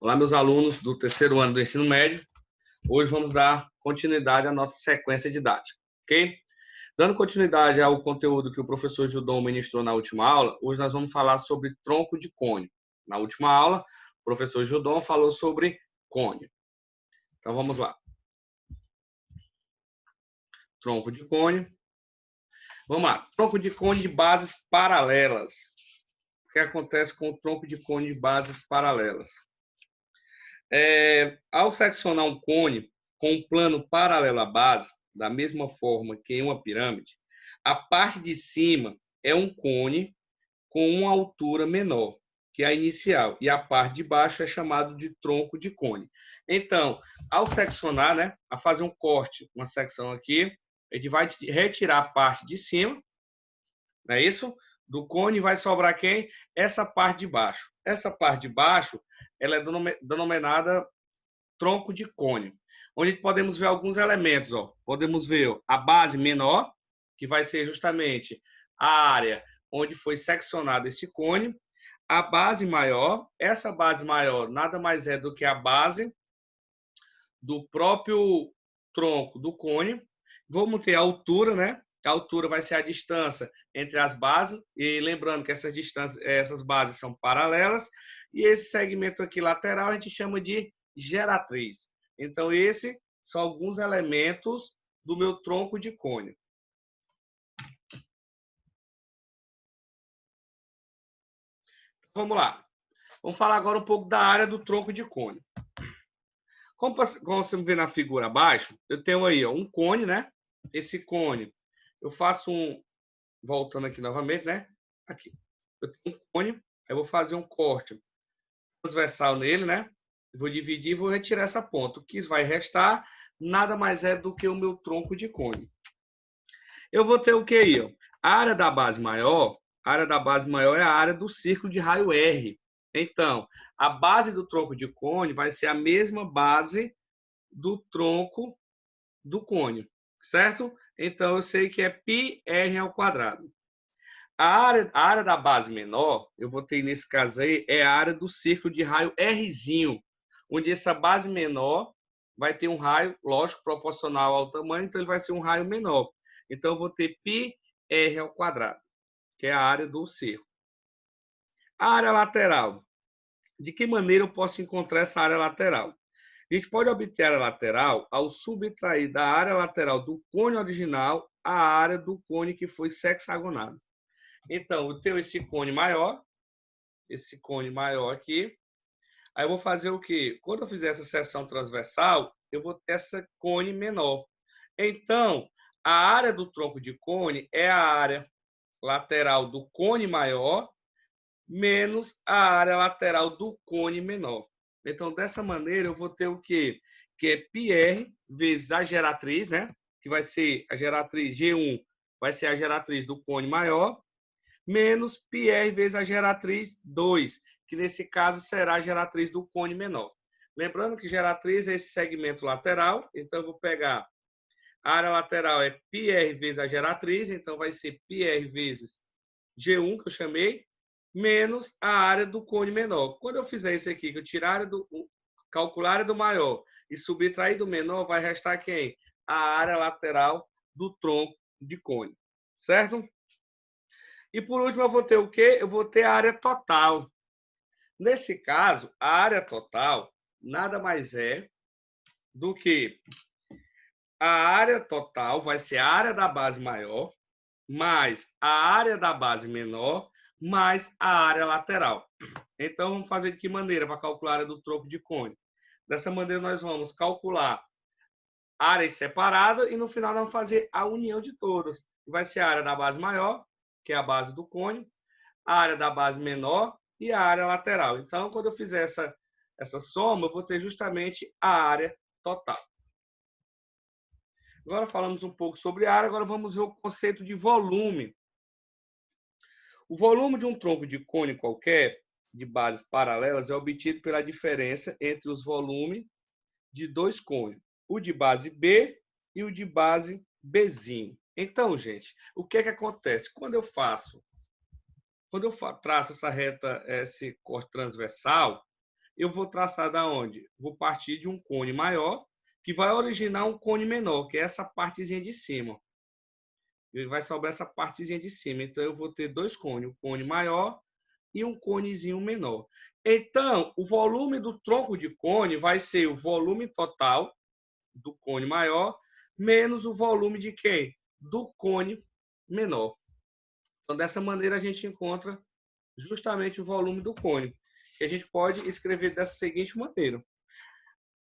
Olá, meus alunos do terceiro ano do ensino médio. Hoje vamos dar continuidade à nossa sequência didática, ok? Dando continuidade ao conteúdo que o professor Judom ministrou na última aula, hoje nós vamos falar sobre tronco de cone. Na última aula, o professor Judom falou sobre cone. Então, vamos lá. Tronco de cone. Vamos lá. Tronco de cone de bases paralelas. O que acontece com o tronco de cone de bases paralelas? Ao seccionar um cone com um plano paralelo à base, da mesma forma que em uma pirâmide, a parte de cima é um cone com uma altura menor que a inicial, e a parte de baixo é chamado de tronco de cone. Então, ao seccionar, né, a fazer um corte, uma secção aqui, ele vai retirar a parte de cima, não é isso? Do cone vai sobrar quem? Essa parte de baixo. Essa parte de baixo, ela é denominada tronco de cone, onde podemos ver alguns elementos. Podemos ver a base menor, que vai ser justamente a área onde foi seccionado esse cone. A base maior, essa base maior nada mais é do que a base do próprio tronco do cone. Vamos ter a altura, né? A altura vai ser a distância entre as bases, e lembrando que essas bases são paralelas, e esse segmento aqui lateral a gente chama de geratriz. Então, esses são alguns elementos do meu tronco de cone. Vamos lá. Vamos falar agora um pouco da área do tronco de cone. Como você vê na figura abaixo, eu tenho aí um cone, né? Esse cone, eu faço voltando aqui novamente, né? Aqui. Eu tenho um cone, aí eu vou fazer um corte transversal nele, né? Vou dividir e vou retirar essa ponta. O que vai restar nada mais é do que o meu tronco de cone. Eu vou ter o que aí? A área da base maior, é a área do círculo de raio R. Então, a base do tronco de cone vai ser a mesma base do tronco do cone, certo? Então, eu sei que é πr ao quadrado. A área da base menor, eu vou ter nesse caso aí, é a área do círculo de raio Rzinho, onde essa base menor vai ter um raio, lógico, proporcional ao tamanho, então ele vai ser um raio menor. Então, eu vou ter πr ao quadrado, que é a área do círculo. A área lateral. De que maneira eu posso encontrar essa área lateral? A gente pode obter a área lateral ao subtrair da área lateral do cone original a área do cone que foi sexagonado. Então, eu tenho esse cone maior aqui. Aí eu vou fazer o quê? Quando eu fizer essa seção transversal, eu vou ter essa cone menor. Então, a área do tronco de cone é a área lateral do cone maior menos a área lateral do cone menor. Então, dessa maneira, eu vou ter o quê? Que é πr vezes a geratriz, né? Que vai ser a geratriz G1, vai ser a geratriz do cone maior, menos πr vezes a geratriz 2, que nesse caso será a geratriz do cone menor. Lembrando que geratriz é esse segmento lateral, então eu vou pegar a área lateral é πr vezes a geratriz, então vai ser πr vezes G1, que eu chamei, menos a área do cone menor. Quando eu fizer isso aqui, que eu tirar calcular a área do maior e subtrair do menor, vai restar quem? A área lateral do tronco de cone, certo? E por último, eu vou ter o quê? Eu vou ter a área total. Nesse caso, a área total nada mais é do que a área total vai ser a área da base maior mais a área da base menor mais a área lateral. Então, vamos fazer de que maneira para calcular a área do tronco de cone? Dessa maneira, nós vamos calcular áreas separadas e no final nós vamos fazer a união de todas. Vai ser a área da base maior, que é a base do cone, a área da base menor e a área lateral. Então, quando eu fizer essa soma, eu vou ter justamente a área total. Agora falamos um pouco sobre área, agora vamos ver o conceito de volume. O volume de um tronco de cone qualquer, de bases paralelas, é obtido pela diferença entre os volumes de dois cones, o de base B e o de base Bzinho. Então, gente, o que é que acontece? Quando eu traço essa reta, esse corte transversal, eu vou traçar da onde? Vou partir de um cone maior, que vai originar um cone menor, que é essa partezinha de cima. E vai sobrar essa partezinha de cima. Então, eu vou ter dois cones, um cone maior e um conezinho menor. Então, o volume do tronco de cone vai ser o volume total do cone maior menos o volume de quem? Do cone menor. Então, dessa maneira, a gente encontra justamente o volume do cone, que a gente pode escrever dessa seguinte maneira.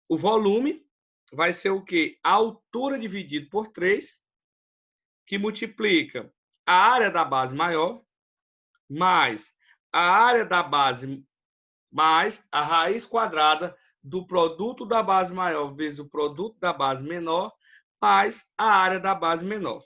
O volume vai ser o quê? A altura dividido por 3, que multiplica a área da base maior, mais a área da base, mais a raiz quadrada do produto da base maior vezes o produto da base menor, mais a área da base menor.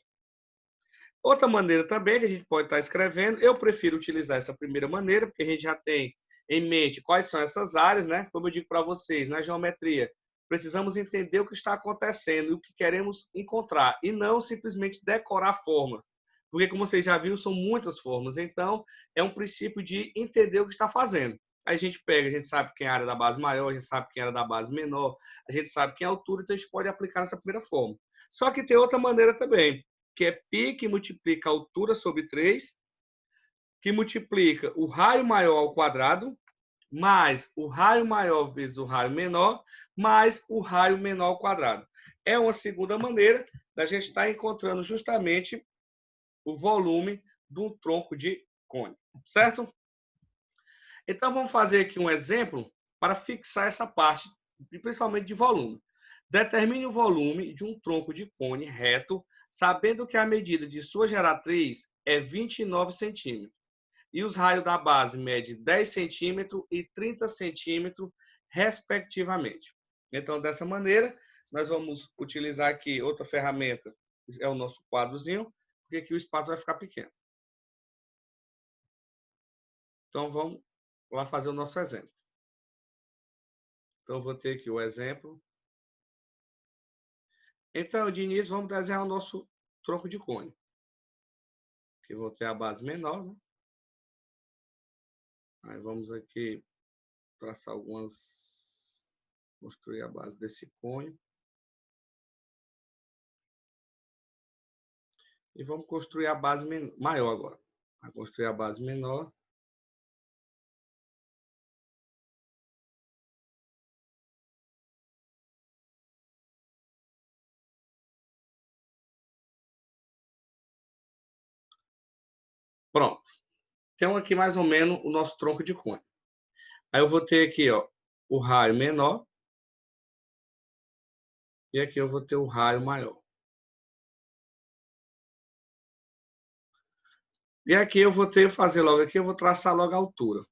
Outra maneira também que a gente pode estar escrevendo, eu prefiro utilizar essa primeira maneira, porque a gente já tem em mente quais são essas áreas, né? Como eu digo para vocês, na geometria, precisamos entender o que está acontecendo e o que queremos encontrar, e não simplesmente decorar formas. Porque, como vocês já viram, são muitas formas. Então, é um princípio de entender o que está fazendo. Aí a gente pega, a gente sabe quem é a área da base maior, a gente sabe quem é a área da base menor, a gente sabe quem é a altura, então a gente pode aplicar nessa primeira forma. Só que tem outra maneira também, que é π que multiplica a altura sobre 3, que multiplica o raio maior ao quadrado, mais o raio maior vezes o raio menor, mais o raio menor ao quadrado. É uma segunda maneira da gente estar encontrando justamente o volume de um tronco de cone, certo? Então, vamos fazer aqui um exemplo para fixar essa parte, principalmente de volume. Determine o volume de um tronco de cone reto, sabendo que a medida de sua geratriz é 29 centímetros. E os raios da base medem 10 centímetros e 30 centímetros, respectivamente. Então, dessa maneira, nós vamos utilizar aqui outra ferramenta, é o nosso quadrozinho, porque aqui o espaço vai ficar pequeno. Então, vamos lá fazer o nosso exemplo. Então, vou ter aqui o exemplo. Então, de início, vamos desenhar o nosso tronco de cone. Aqui vou ter a base menor, né? Aí vamos aqui traçar algumas... Construir a base desse cone. E vamos construir a base maior agora. Vamos construir a base menor. Pronto. Então, aqui mais ou menos o nosso tronco de cone. Aí eu vou ter aqui, ó, o raio menor. E aqui eu vou ter o raio maior. E aqui eu vou ter, fazer logo aqui, eu vou traçar logo a altura.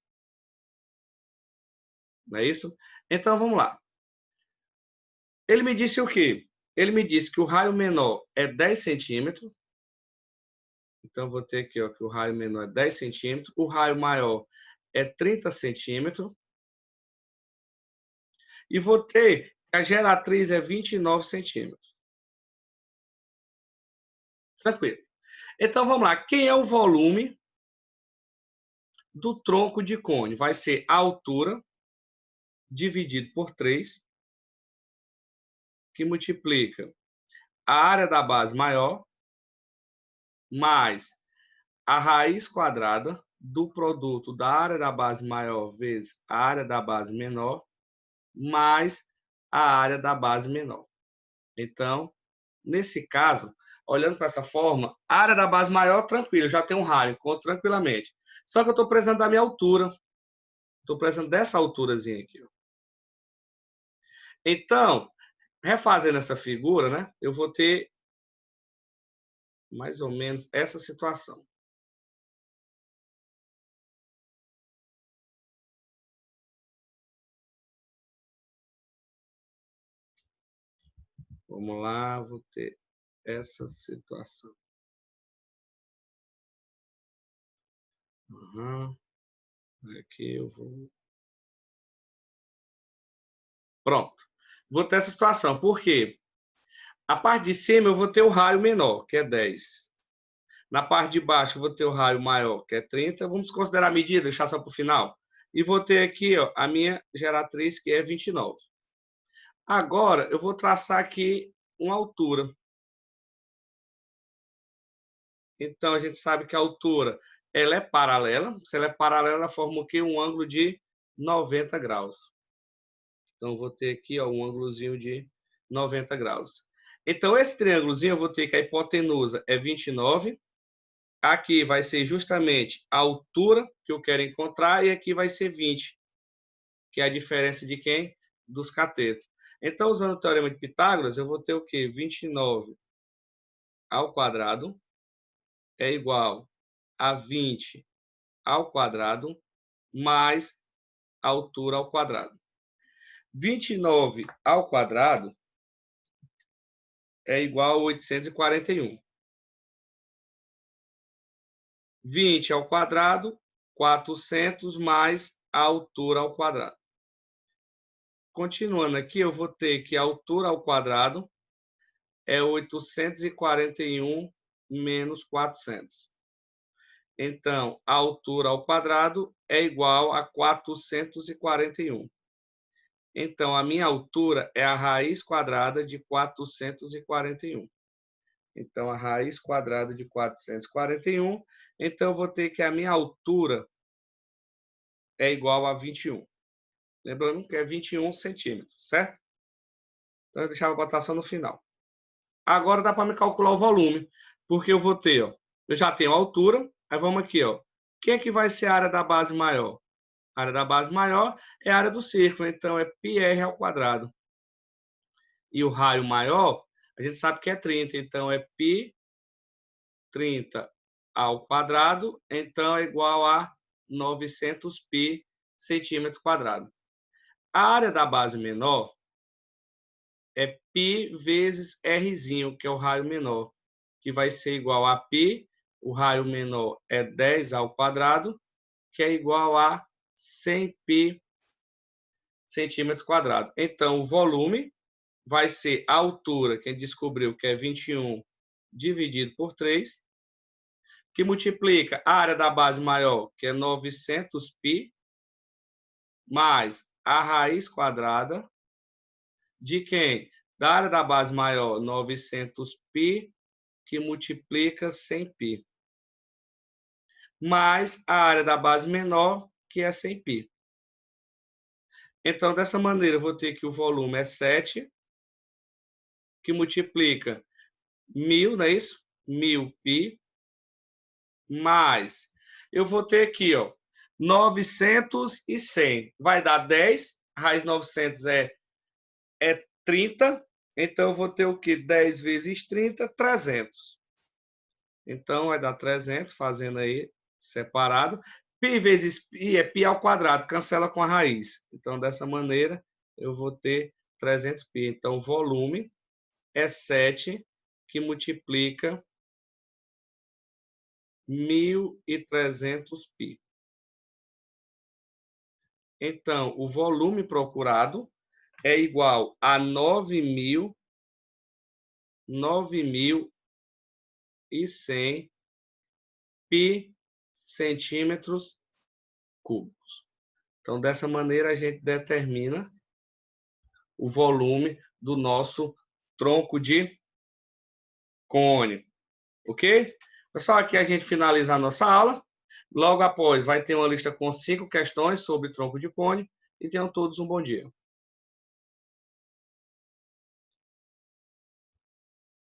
Não é isso? Então, vamos lá. Ele me disse o quê? Ele me disse que o raio menor é 10 centímetros. Então, eu vou ter aqui, ó, que o raio menor é 10 centímetros. O raio maior é 30 centímetros. E vou ter que a geratriz é 29 centímetros. Tranquilo. Então, vamos lá. Quem é o volume do tronco de cone? Vai ser a altura dividido por 3, que multiplica a área da base maior, mais a raiz quadrada do produto da área da base maior vezes a área da base menor, mais a área da base menor. Então, nesse caso, olhando para essa forma, a área da base maior, tranquilo, já tem um raio, encontro tranquilamente. Só que eu estou precisando da minha altura. Estou precisando dessa alturazinha aqui. Então, refazendo essa figura, né, eu vou ter mais ou menos essa situação. Vamos lá, vou ter essa situação. Aqui eu vou... Pronto. Vou ter essa situação. Por quê? A parte de cima eu vou ter o raio menor, que é 10. Na parte de baixo eu vou ter o raio maior, que é 30. Vamos considerar a medida, deixar só para o final. E vou ter aqui, ó, a minha geratriz, que é 29. Agora, eu vou traçar aqui uma altura. Então, a gente sabe que a altura ela é paralela. Se ela é paralela, ela forma o quê? Um ângulo de 90 graus. Então, vou ter aqui ó, um ângulozinho de 90 graus. Então, esse triângulozinho, eu vou ter que a hipotenusa é 29. Aqui vai ser justamente a altura que eu quero encontrar. E aqui vai ser 20, que é a diferença de quem? Dos catetos. Então, usando o teorema de Pitágoras, eu vou ter o quê? 29 ao quadrado é igual a 20 ao quadrado mais a altura ao quadrado. 29 ao quadrado é igual a 841. 20 ao quadrado, 400 mais a altura ao quadrado. Continuando aqui, eu vou ter que a altura ao quadrado é 841 menos 400. Então, a altura ao quadrado é igual a 441. Então, a minha altura é a raiz quadrada de 441. Então, a raiz quadrada de 441. Então, eu vou ter que a minha altura é igual a 21. Lembrando que é 21 centímetros, certo? Então, eu deixava botar só no final. Agora dá para me calcular o volume, porque eu vou ter, ó, eu já tenho a altura, aí vamos aqui, ó. Quem é que vai ser a área da base maior? A área da base maior é a área do círculo, então é πr ao quadrado. E o raio maior, a gente sabe que é 30, então é π 30 ao quadrado, então é igual a 900 π centímetros quadrados. A área da base menor é π vezes rzinho, que é o raio menor, que vai ser igual a π, o raio menor é 10 ao quadrado, que é igual a 100 π centímetros quadrados. Então, o volume vai ser a altura, que a gente descobriu que é 21 dividido por 3, que multiplica a área da base maior, que é 900 π, mais a raiz quadrada de quem? Da área da base maior, 900 π, que multiplica 100 π, mais a área da base menor, que é 100 π. Então, dessa maneira, eu vou ter que o volume é 7, que multiplica 1000, não é isso? 1000 π, mais, eu vou ter aqui, ó, 900 e 100. Vai dar 10, raiz 900 é 30, então eu vou ter o quê? 10 vezes 30, 300. Então, vai dar 300, fazendo aí separado. Π vezes π é π ao quadrado, cancela com a raiz. Então, dessa maneira, eu vou ter 300 π. Então, o volume é 7, que multiplica 1.300 π. Então, o volume procurado é igual a 9.100 π centímetros cúbicos. Então, dessa maneira, a gente determina o volume do nosso tronco de cone. Ok? Pessoal, aqui a gente finaliza a nossa aula. Logo após, vai ter uma lista com 5 questões sobre tronco de cone. E tenham todos um bom dia.